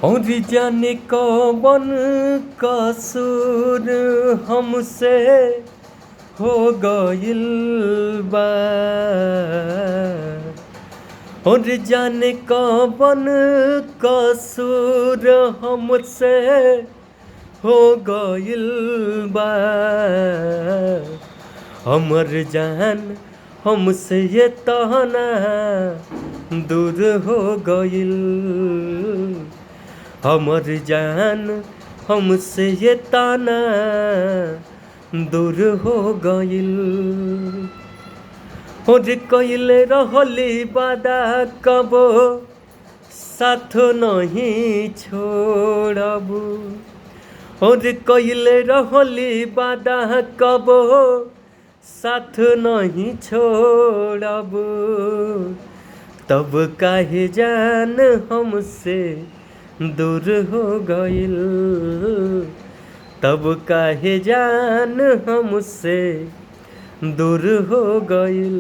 और जाने कौन कसूर हमसे हो गइल बा। और जाने कौन कसूर हमसे हो गइल बा। हमर जान हमसे ये तना दूर हो गइल। हमर जान हमसे ये तना दूर हो गइल। और कइले रहली वादा कबो साथ नहीं छोड़ब। और कइले रहली वादा कबो साथ नहीं छोड़ब। तब काहे जान हमसे दूर हो गइल। तब काहे जान हमसे दूर हो गइल।